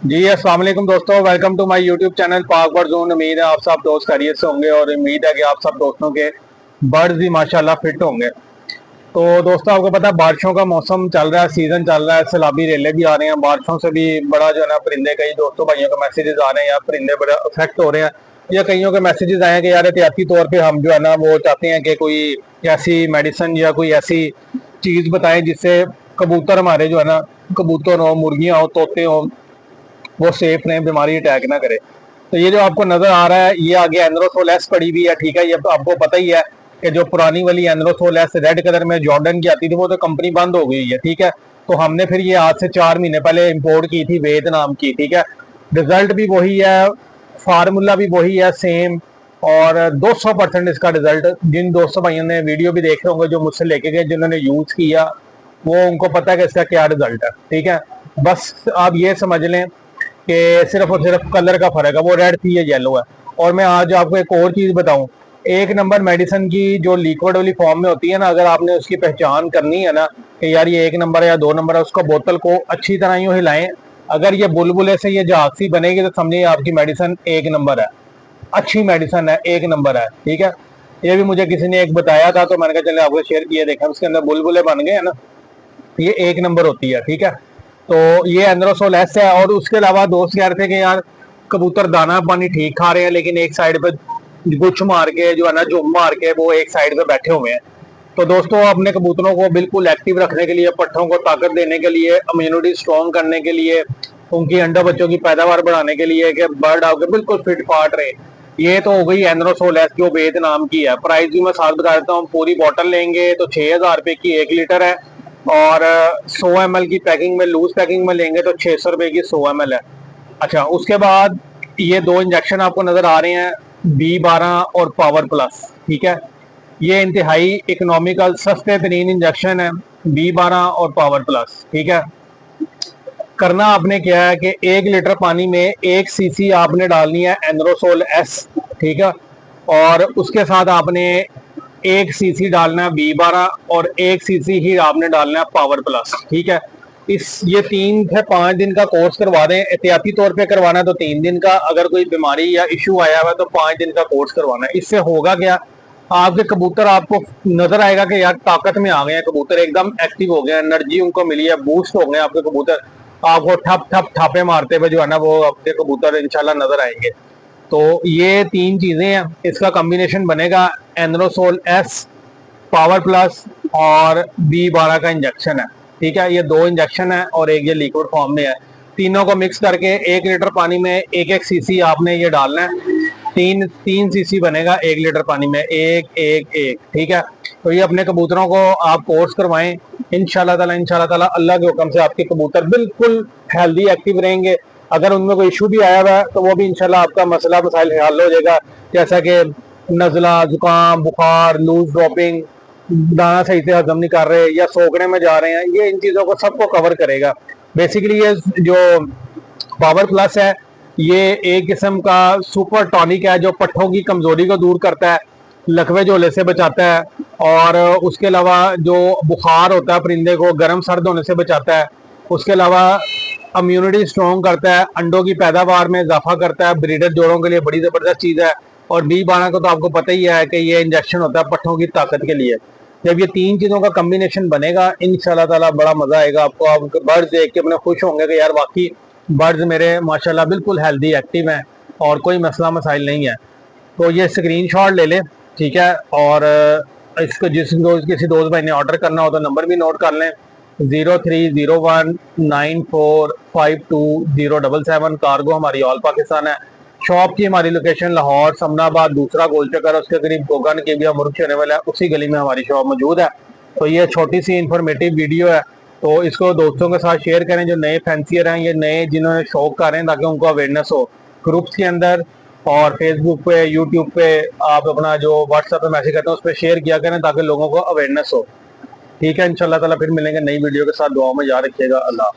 जी अस्सलाम वालेकुम दोस्तों, welcome to my YouTube channel Pak bird zone. उम्मीद है आप सब दोस्त खैरियत से होंगे और उम्मीद है कि आप सब दोस्तों के बर्ड्स भी माशाल्लाह फिट होंगे। तो दोस्तों आपको पता है बारिशों का मौसम चल रहा है, सीजन चल रहा है, सैलाबी रेले भी आ रहे हैं। बारिशों से भी बड़ा जो है ना परिंदे, कई दोस्तों भाइयों के मैसेजेस आ रहे हैं यार परिंदे बड़े अफेक्ट हो रहे हैं, या कईयों के मैसेजेस आए हैं कि यार एहतियाती तौर पर हम जो है ना वो चाहते हैं कि कोई ऐसी मेडिसिन या कोई ऐसी चीज बताएं जिससे कबूतर हमारे जो है ना, कबूतर हो, मुर्गियां हो, तोते हो, वो सेफ रहें, बीमारी अटैक ना करे। तो ये जो आपको नजर आ रहा है ये आगे एनरोसोल एस पड़ी हुई है, ठीक है। ये तो आपको पता ही है कि जो पुरानी वाली एनरोसोल एस रेड कलर में जॉर्डन की आती थी वो तो कंपनी बंद हो गई है, ठीक है। तो हमने फिर ये आज से 4 महीने पहले इंपोर्ट की थी वेद नाम की, ठीक है। रिजल्ट भी वही है, फार्मूला भी वही है सेम, और 200% इसका रिजल्ट। जिन दोस्तों भाइयों ने वीडियो भी देखे होंगे जो मुझसे लेके गए, जिन्होंने यूज किया, वो उनको पता है कि इसका क्या रिजल्ट है, ठीक है। बस आप ये समझ लें कि सिर्फ और सिर्फ कलर का फर्क है, वो रेड थी ये येलो है। और मैं आज आपको एक और चीज बताऊं, एक नंबर मेडिसिन की जो लिक्विड वाली फॉर्म में होती है ना, अगर आपने उसकी पहचान करनी है ना कि यार ये 1 नंबर है या 2 नंबर है, उसका बोतल को अच्छी तरह यूं हिलाएं। अगर ये बुलबुले से ये झांसी बनेगी तो समझिए आपकी मेडिसिन 1 नंबर है, अच्छी मेडिसिन है, 1 नंबर है, ठीक है। ये भी मुझे किसी ने एक बताया था तो मैंने कहा चले आपको शेयर किया, देखा उसके अंदर बुलबुले बन गए हैं ना, ये 1 नंबर होती है, ठीक है। तो ये एंड्रोसोल एस है। और उसके अलावा दोस्त कह रहे थे कि यार कबूतर दाना पानी ठीक खा रहे हैं लेकिन एक साइड पे गुछ मार के जो है ना, जुम मार के वो एक साइड पे बैठे हुए हैं। तो दोस्तों अपने कबूतरों को बिल्कुल एक्टिव रखने के लिए, पट्ठों को ताकत देने के लिए, इम्यूनिटी स्ट्रॉन्ग करने के लिए, उनकी अंडा बच्चों की पैदावार बढ़ाने के लिए कि बर्ड आपके बिल्कुल फिट फाट रहे, ये तो हो गई एंड्रोसोल एस जो वेद नाम की है। प्राइस भी मैं साथ बता देता हूँ, पूरी बॉटल लेंगे तो 6,000 रुपए की 1 लीटर है, और 100 ml की पैकिंग में, लूज पैकिंग में लेंगे तो 600 रुपए की 100 ml है। अच्छा, उसके बाद ये 2 इंजेक्शन आपको नजर आ रहे हैं, B12 और पावर प्लस, ठीक है। ये इंतहाई इकोनॉमिकल सस्ते तरीन इंजेक्शन है, B12 और पावर प्लस, ठीक है। करना आपने क्या है कि 1 लीटर पानी में 1 सीसी आपने डालनी है एनरोसोल एस, ठीक है। और उसके साथ आपने 1 सीसी डालना है B12 और 1 सीसी ही आपने डालना है पावर प्लस, ठीक है। इस ये 3 से 5 दिन का कोर्स करवा दें। एहतियाती तौर पे करवाना है तो 3 दिन का, अगर कोई बीमारी या इशू आया हुआ है तो 5 दिन का कोर्स करवाना है। इससे होगा क्या, आपके कबूतर, आपको नजर आएगा कि यार ताकत में आ गए हैं कबूतर, एकदम एक्टिव हो गए, एनर्जी उनको मिली है, बूस्ट हो गए आपके कबूतर। आपको ठप ठप ठापे मारते हुए जो है ना वो आपके कबूतर इंशाल्लाह नजर आएंगे। तो ये 3 चीजें हैं, इसका कॉम्बिनेशन बनेगा एनरोसोल एस, पावर प्लस और B12 का इंजेक्शन है, ठीक है। ये 2 इंजेक्शन है और एक ये लिक्विड फॉर्म में है। तीनों को मिक्स करके 1 लीटर पानी में 1-1 सीसी आपने ये डालना है। 3-3 सीसी बनेगा 1 लीटर पानी में, एक एक एक, ठीक है। तो ये अपने कबूतरों को आप कोर्स करवाएं, इंशाल्लाह ताला अल्लाह के हुक्म से आपके कबूतर बिल्कुल हेल्दी एक्टिव रहेंगे। अगर उनमें कोई इशू भी आया हुआ है तो वो भी इंशाल्लाह आपका मसला मसाइल हल हो जाएगा, जैसा कि नजला, जुकाम, बुखार, लूज ड्रॉपिंग, दाना सही से हजम नहीं कर रहे या सोखने में जा रहे हैं, ये इन चीजों को सबको कवर करेगा। बेसिकली ये जो पावर प्लस है ये एक किस्म का सुपर टॉनिक है जो पट्ठों की कमजोरी को दूर करता है, लकवे झोले से बचाता है, और उसके अलावा जो बुखार होता है परिंदे को गर्म सर्द होने से बचाता है। उसके अलावा इम्यूनिटी स्ट्रॉन्ग करता है, अंडों की पैदावार में इजाफा करता है, ब्रीडर जोड़ों के लिए बड़ी जबरदस्त चीज है। और B12 को तो आपको पता ही है कि ये इंजेक्शन होता है पट्ठों की ताकत के लिए। जब ये 3 चीजों का कम्बिनेशन बनेगा इंशाल्लाह ताला बड़ा मजा आएगा आपको। आप बर्ड्स देख के अपने खुश होंगे कि यार वाकई बर्ड्स मेरे माशाल्लाह बिल्कुल हेल्दी एक्टिव हैं और कोई मसला मसाइल नहीं है। तो ये स्क्रीनशॉट ले लें, ठीक है। और इसको किसी दोस्त भाई ने ऑर्डर करना हो तो नंबर भी नोट कर लें, 030194520777। कार्गो हमारी ऑल पाकिस्तान है। शॉप की हमारी लोकेशन लाहौर समनाबाद दूसरा गोल चक्कर, उसके करीब गोगन के भी मुर्ग होने वाला है, उसी गली में हमारी शॉप मौजूद है। तो ये छोटी सी इंफॉर्मेटिव वीडियो है, तो इसको दोस्तों के साथ शेयर करें जो नए फैंसियर हैं, ये नए जिन्होंने शौक कर रहे हैं, ताकि उनको अवेयरनेस हो ग्रुप्स के अंदर और फेसबुक पे, यूट्यूब पे। आप अपना जो व्हाट्सएप पे मैसेज करते हैं उस पर शेयर किया करें ताकि लोगों को अवेयरनेस हो, ठीक है। इंशाल्लाह ताला फिर मिलेंगे नई वीडियो के साथ, दुआओं में याद रखिएगा। अल्लाह।